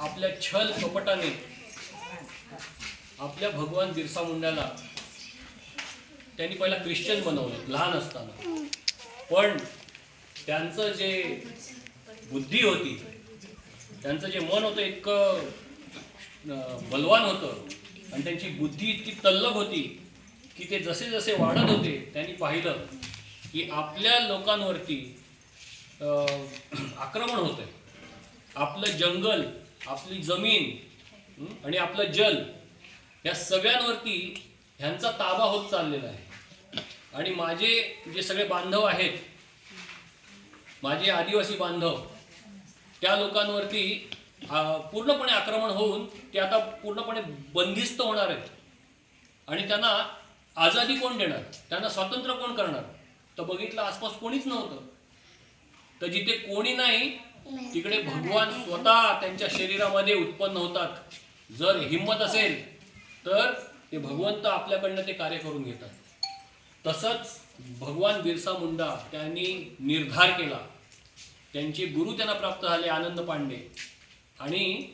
आपल्या छल कपटाने आपल्या भगवान बिरसा मुंडाला त्यांनी पहिला ख्रिश्चन बनवलं लहान असताना. पण त्यांचं जे बुद्धी होती, त्यांचं जे मन होतं इतकं बलवान होतं आणि त्यांची बुद्धी इतकी तल्लख होती की ते जसे जसे वाढत होते त्यांनी पाहिलं की आपल्या लोकांवरती आक्रमण होतंय. आपलं जंगल, आपली जमीन आणि आपलं जल या सगळ्यांवरती ह्यांचा ताबा होत चाललेला आहे. आणि माझे जे सगळे बांधव आहेत, माझे आदिवासी बांधव, त्या लोकांवरती पूर्णपणे आक्रमण होऊन ते आता पूर्णपणे बंदिस्त होणार आहेत. आणि त्यांना आझादी कोण देणार, त्यांना स्वातंत्र्य कोण करणार? तर बघितलं आसपास कोणीच नव्हतं. तर जिथे कोणी नाही तिकडे भगवान स्वतः त्यांच्या शरीरामध्ये उत्पन्न होतात. जर हिंमत असेल तर ते भगवंत आपल्याकडनं ते कार्य करून घेतात. तसंच भगवान बिरसा मुंडा त्यांनी निर्धार केला. त्यांचे गुरु त्यांना प्राप्त झाले आनंद पांडे, आणि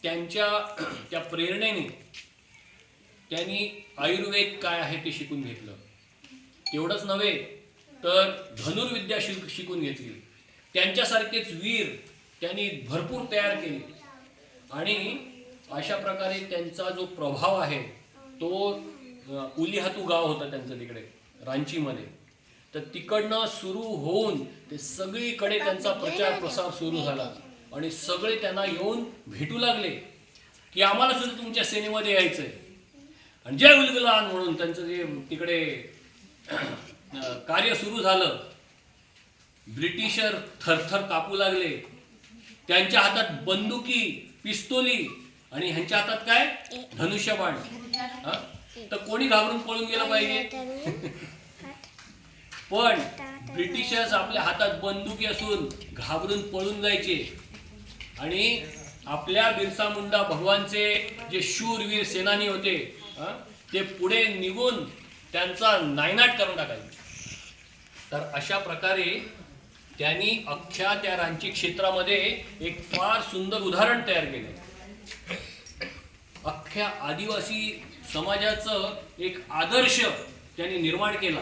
त्यांच्या त्या प्रेरणेने त्यांनी आयुर्वेद काय आहे ते शिकून घेतलं. तेवढंच नव्हे तर धनुर्विद्या शिकून घेतली. त्यांच्यासारखेच वीर त्यांनी भरपूर तयार केले. आणि अशा प्रकारे त्यांचा जो प्रभाव आहे तो उलिहातू गाव होतं त्यांचं तिकडे रांचीमध्ये, तर तिकडनं सुरू होऊन ते सगळीकडे त्यांचा प्रचार प्रसार सुरू झाला. आणि सगळे त्यांना येऊन भेटू लागले की आम्हाला सुद्धा तुमच्या सेनेमध्ये यायचंय. आणि जय उलगुलान म्हणून त्यांचं जे तिकडे कार्य सुरू झालं. ब्रिटिशर थरथर कापू लागले. त्यांच्या हातात बंदुकी, पिस्तोली, आणि ह्यांच्या हातात काय, धनुष्यबाण. तर कोणी घाबरून पळून गेलं पाहिजे. पण ब्रिटिशर्स आपल्या हातात बंदुकी असून घाबरून पळून जायचे. आणि आपल्या बिरसा मुंडा भगवानचे जे शूरवीर सेनानी होते ते पुढे निघून त्यांचा नायनाट करून टाकायचे. तर अशा प्रकारे त्यांनी अख्ख्या त्या रांची क्षेत्रामध्ये एक फार सुंदर उदाहरण तयार केले. अख्ख्या आदिवासी समाजाचं एक आदर्श त्यांनी निर्माण केला.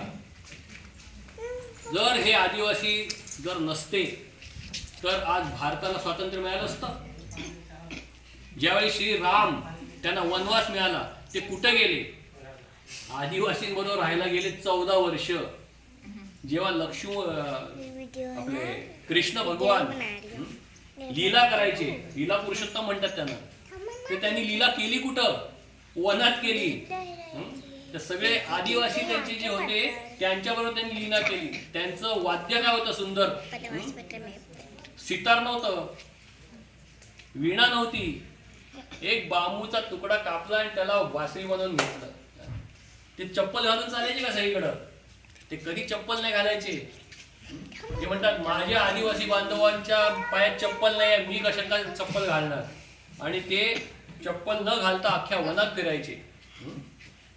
जर हे आदिवासी जर नसते तर आज भारताला स्वातंत्र्य मिळालं असतं. ज्यावेळी श्री राम त्यांना वनवास मिळाला ते कुठे गेले? आदिवासींबरोबर राहायला गेले 14 वर्ष. जेव्हा आपले कृष्ण भगवान लीला करायचे, लीला पुरुषोत्तम म्हणतात त्यांना, तर त्यांनी लीला केली कुठं? वनात केली. तर सगळे आदिवासी त्यांचे जे होते त्यांच्याबरोबर त्यांनी लीला केली. त्यांचं वाद्य काय होतं सुंदर, सितार नव्हतं, वीणा नव्हती. एक बांबूचा तुकडा कापला आणि त्याला वासरी बनवून घेतलं. ते चप्पल घालून चालायचे का सगळीकडं? ते कधी चप्पल नाही घालायचे. ते म्हणतात माझ्या आदिवासी बांधवांच्या पायात चप्पल नाही आहे, मी कशा चप्पल घालणार? आणि ते चप्पल न घालता अख्ख्या वनात फिरायचे.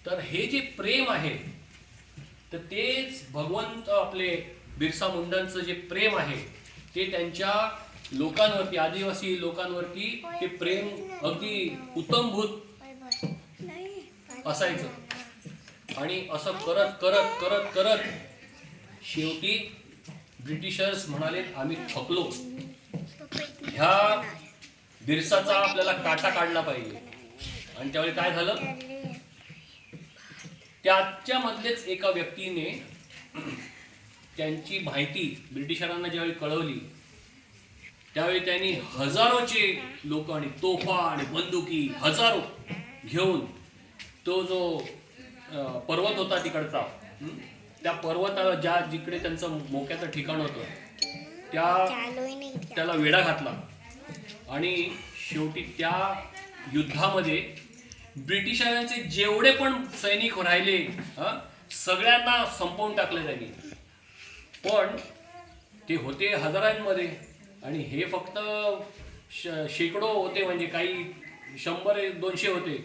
तर हे जे प्रेम आहे तर तेच भगवंत आपले बिरसा मुंडांचं जे प्रेम आहे ते त्यांच्या लोकांवरती, आदिवासी लोकांवरती ते प्रेम अगदी उत्तमभूत असायचं. आणि असं करत करत करत करत शेवटी ब्रिटिशर्स म्हणाले आम्ही थकलो, ह्या बिरसाचा आपल्याला काटा काढला पाहिजे. आणि त्यावेळी काय झालं, त्याच्यामधलेच एका व्यक्तीने त्यांची माहिती ब्रिटिशरांना ज्यावेळी कळवली त्यावेळी त्यांनी हजारोचे लोक आणि तोफा आणि बंदुकी हजारो घेऊन तो जो पर्वत होता तिकडचा, त्या पर्वताला जिकडे त्यांचं मोक्याचं ठिकाण होतं त्याला वेढा घातला. आणि शेवटी त्या युद्धामध्ये ब्रिटिशांचे जेवढे पण सैनिक राहिले सगळ्यांना संपवून टाकले त्यांनी. पण ते होते हजारांमध्ये आणि हे फक्त शेकडो होते, म्हणजे काही 100-200 होते.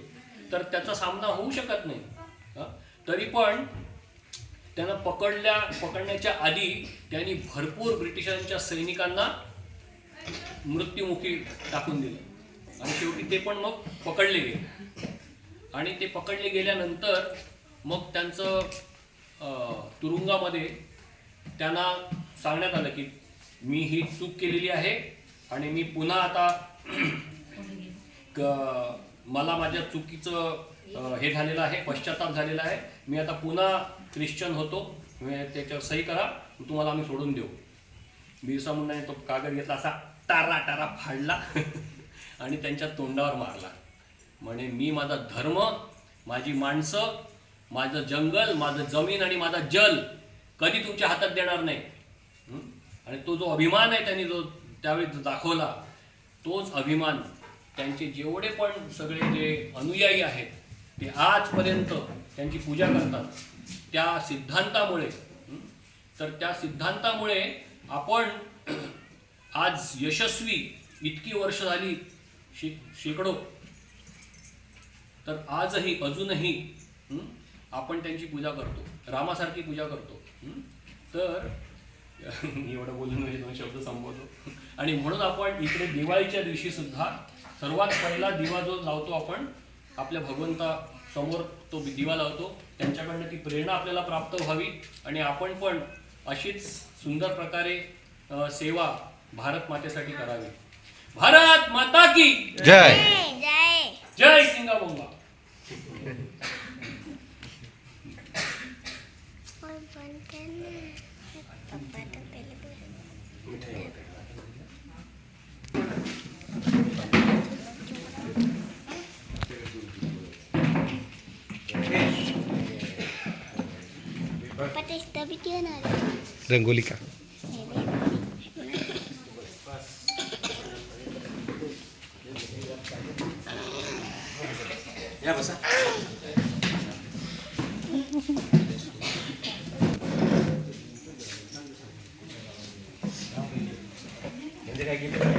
तर त्याचा सामना होऊ शकत नाही. तरी पण त्यांना पकडण्याच्या आधी त्यांनी भरपूर ब्रिटिशांच्या सैनिकांना मृत्युमुखी टाकून दिलं आणि शेवटी ते पण मग पकडले गेले. आणि ते पकडले गेल्यानंतर मग त्यांचं तुरुंगामध्ये त्यांना सांगण्यात आलं की मी ही चूक केलेली आहे आणि मी पुन्हा आता मला माझ्या चुकीचं हे झालेलं आहे, पश्चाताप झालेला आहे, मी आता पुन्हा ख्रिश्चन होतो, त्याच्यावर सही करा, तुम्हाला आम्ही सोडून देऊ. बिरसा मुंडाने तो कागद घेतला, असा टारा टारा फाडला आणि त्यांच्या तोंडावर मारला. म्हणे मी माझा धर्म, माझी माणसं, माझं जंगल, माझं जमीन आणि माझा जल कधी तुमच्या हातात देणार नाही. आणि तो जो अभिमान आहे त्यांनी जो त्यावेळी दाखवला, तोच अभिमान त्यांचे जेवढे पण सगळे जे अनुयायी आहेत ते आजपर्यंत त्यांची पूजा करतात त्या सिद्धांतामुळे. तर त्या सिद्धांतामुळे आपण आज यशस्वी, इतकी वर्ष झाली, शेकडो, तर आजही अजूनही आपण त्यांची पूजा करतो, रामासारखी पूजा करतो. तर एवढं बोलून म्हणजे 2 शब्द संबोधतो. आणि म्हणून आपण इकडे दिवाळीच्या दिवशी सुद्धा सर्वात पहिला दिवा जो लावतो आपण आपल्या भगवंता समोर, तो दिवा लावतो. त्यांच्याकडनं ती प्रेरणा आपल्याला प्राप्त व्हावी आणि आपण पण अशीच सुंदर प्रकारे सेवा भारत मातेसाठी करावी. भारत माता की जय. जय. जय सिंगाबोंगा. पप्पा तो पहले पप्पा टेस्ट भी क्यों ना रंगोली का या बसा. म्हणजे काय केलं